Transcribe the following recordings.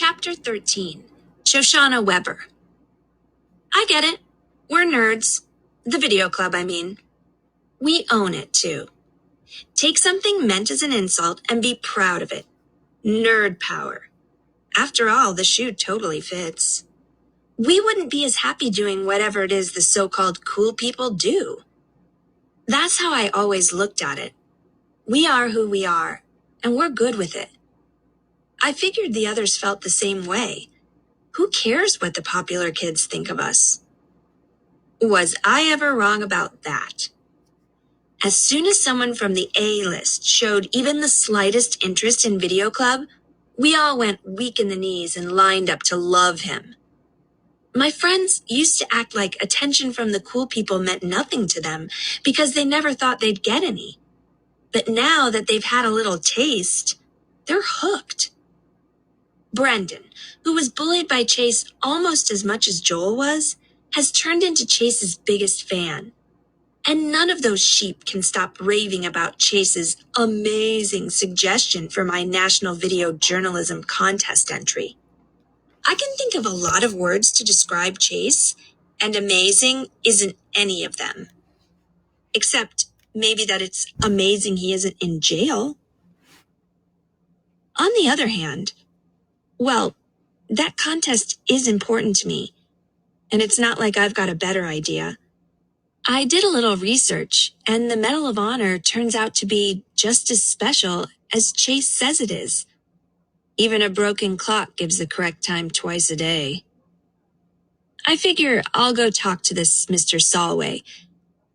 Chapter 13. Shoshana Weber. I get it. We're nerds. The video club, I mean. We own it, too. Take something meant as an insult and be proud of it. Nerd power. After all, the shoe totally fits. We wouldn't be as happy doing whatever it is the so-called cool people do. That's how I always looked at it. We are who we are, and we're good with it. I figured the others felt the same way. Who cares what the popular kids think of us? Was I ever wrong about that? As soon as someone from the A-list showed even the slightest interest in Video Club, we all went weak in the knees and lined up to love him. My friends used to act like attention from the cool people meant nothing to them because they never thought they'd get any. But now that they've had a little taste, they're hooked. Brendan, who was bullied by Chase almost as much as Joel was, has turned into Chase's biggest fan. And none of those sheep can stop raving about Chase's amazing suggestion for my National Video Journalism Contest entry. I can think of a lot of words to describe Chase, and amazing isn't any of them. Except maybe that it's amazing he isn't in jail. On the other hand, well, that contest is important to me, and it's not like I've got a better idea. I did a little research, and the Medal of Honor turns out to be just as special as Chase says it is. Even a broken clock gives the correct time twice a day. I figure I'll go talk to this Mr. Solway.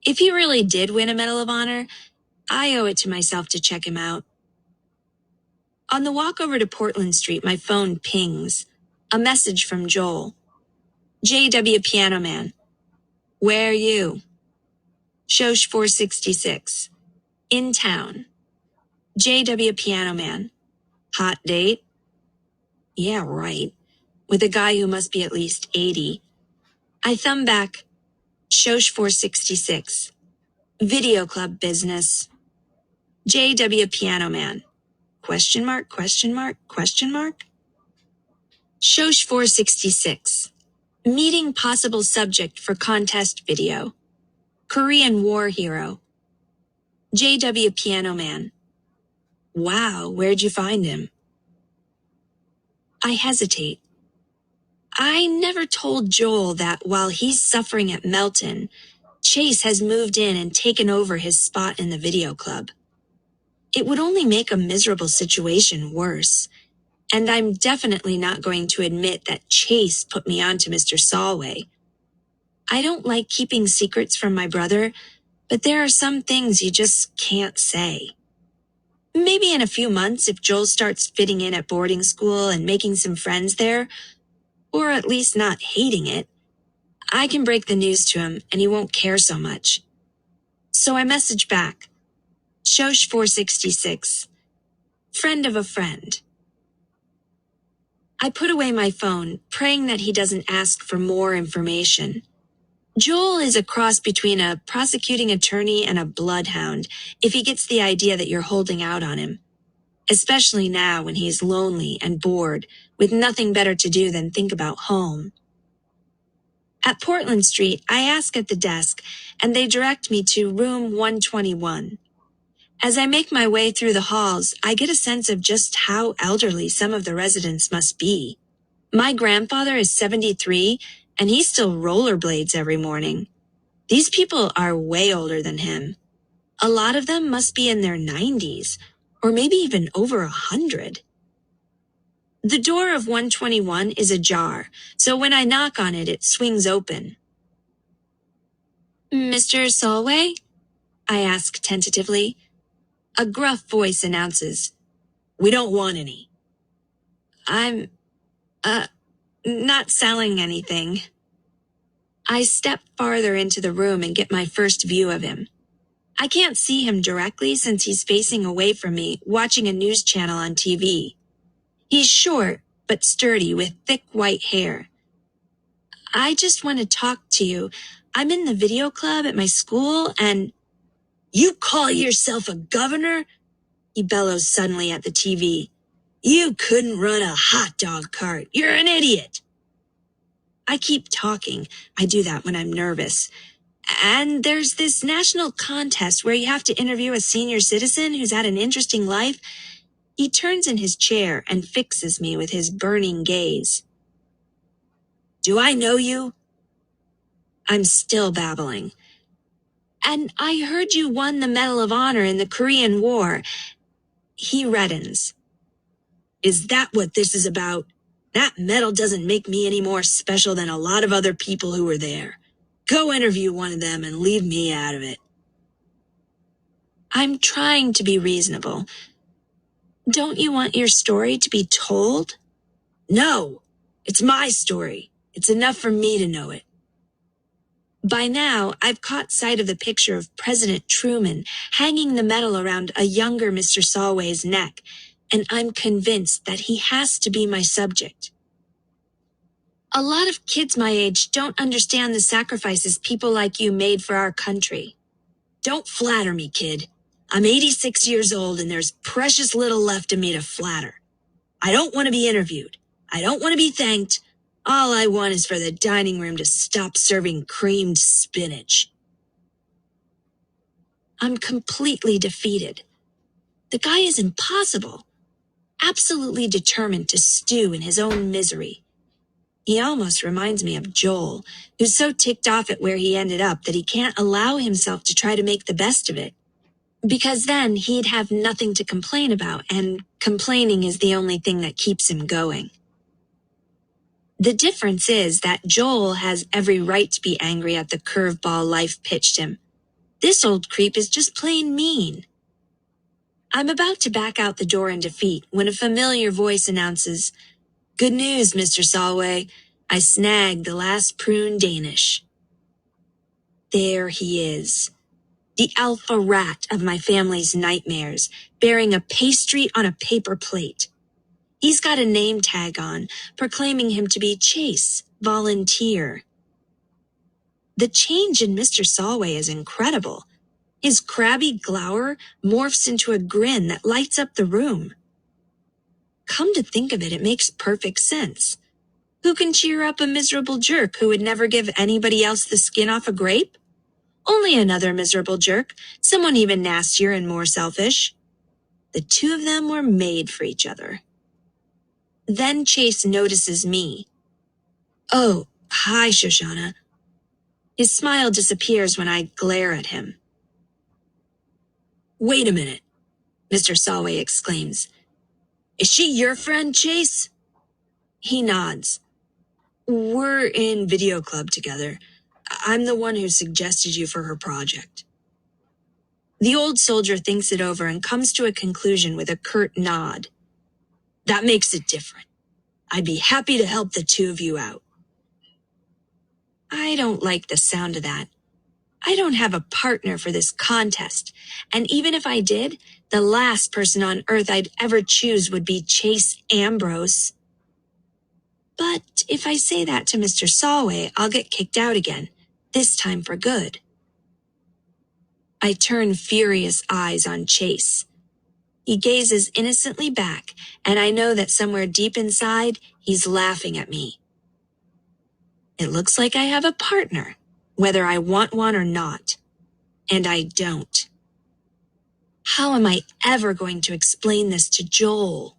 If he really did win a Medal of Honor, I owe it to myself to check him out. On the walk over to Portland Street, my phone pings. A message from Joel. J.W. Piano Man. Where are you? Shosh 466. In town. J.W. Piano Man. Hot date? Yeah, right. With a guy who must be at least 80. I thumb back. Shosh 466. Video club business. J.W. Piano Man. Question mark, question mark, question mark? Shosh 466. Meeting possible subject for contest video. Korean War hero. J.W. Piano Man. Wow, where'd you find him? I hesitate. I never told Joel that while he's suffering at Melton, Chase has moved in and taken over his spot in the video club. It would only make a miserable situation worse, and I'm definitely not going to admit that Chase put me on to Mr. Solway. I don't like keeping secrets from my brother, but there are some things you just can't say. Maybe in a few months, if Joel starts fitting in at boarding school and making some friends there, or at least not hating it, I can break the news to him and he won't care so much. So I message back. Shosh 466. Friend of a friend. I put away my phone, praying that he doesn't ask for more information. Joel is a cross between a prosecuting attorney and a bloodhound if he gets the idea that you're holding out on him. Especially now when he's lonely and bored, with nothing better to do than think about home. At Portland Street, I ask at the desk, and they direct me to room 121. As I make my way through the halls, I get a sense of just how elderly some of the residents must be. My grandfather is 73, and he still rollerblades every morning. These people are way older than him. A lot of them must be in their 90s, or maybe even over 100. The door of 121 is ajar, so when I knock on it, it swings open. Mr. Solway? I ask tentatively. A gruff voice announces, We don't want any. I'm, not selling anything. I step farther into the room and get my first view of him. I can't see him directly since he's facing away from me, watching a news channel on TV. He's short, but sturdy with thick white hair. I just want to talk to you. I'm in the video club at my school and... You call yourself a governor? He bellows suddenly at the TV. You couldn't run a hot dog cart. You're an idiot. I keep talking. I do that when I'm nervous. And there's this national contest where you have to interview a senior citizen who's had an interesting life. He turns in his chair and fixes me with his burning gaze. Do I know you? I'm still babbling. And I heard you won the Medal of Honor in the Korean War. He reddens. Is that what this is about? That medal doesn't make me any more special than a lot of other people who were there. Go interview one of them and leave me out of it. I'm trying to be reasonable. Don't you want your story to be told? No, it's my story. It's enough for me to know it. By now, I've caught sight of the picture of President Truman hanging the medal around a younger Mr. Solway's neck, and I'm convinced that he has to be my subject. A lot of kids my age don't understand the sacrifices people like you made for our country. Don't flatter me, kid. I'm 86 years old and there's precious little left of me to flatter. I don't want to be interviewed. I don't want to be thanked. All I want is for the dining room to stop serving creamed spinach. I'm completely defeated. The guy is impossible. Absolutely determined to stew in his own misery. He almost reminds me of Joel, who's so ticked off at where he ended up that he can't allow himself to try to make the best of it. Because then he'd have nothing to complain about, and complaining is the only thing that keeps him going. The difference is that Joel has every right to be angry at the curveball life pitched him. This old creep is just plain mean. I'm about to back out the door in defeat when a familiar voice announces, "Good news, Mr. Solway. I snagged the last prune Danish." There he is, the alpha rat of my family's nightmares, bearing a pastry on a paper plate. He's got a name tag on, proclaiming him to be Chase, volunteer. The change in Mr. Solway is incredible. His crabby glower morphs into a grin that lights up the room. Come to think of it, it makes perfect sense. Who can cheer up a miserable jerk who would never give anybody else the skin off a grape? Only another miserable jerk, someone even nastier and more selfish. The two of them were made for each other. Then Chase notices me. "Oh, hi, Shoshana." His smile disappears when I glare at him. "Wait a minute," Mr. Solway exclaims. "Is she your friend, Chase?" He nods. "We're in video club together. I'm the one who suggested you for her project." The old soldier thinks it over and comes to a conclusion with a curt nod. "That makes it different. I'd be happy to help the two of you out." I don't like the sound of that. I don't have a partner for this contest, and even if I did, the last person on earth I'd ever choose would be Chase Ambrose. But if I say that to Mr. Solway, I'll get kicked out again, this time for good. I turn furious eyes on Chase. He gazes innocently back, and I know that somewhere deep inside, he's laughing at me. It looks like I have a partner, whether I want one or not. And I don't. How am I ever going to explain this to Joel?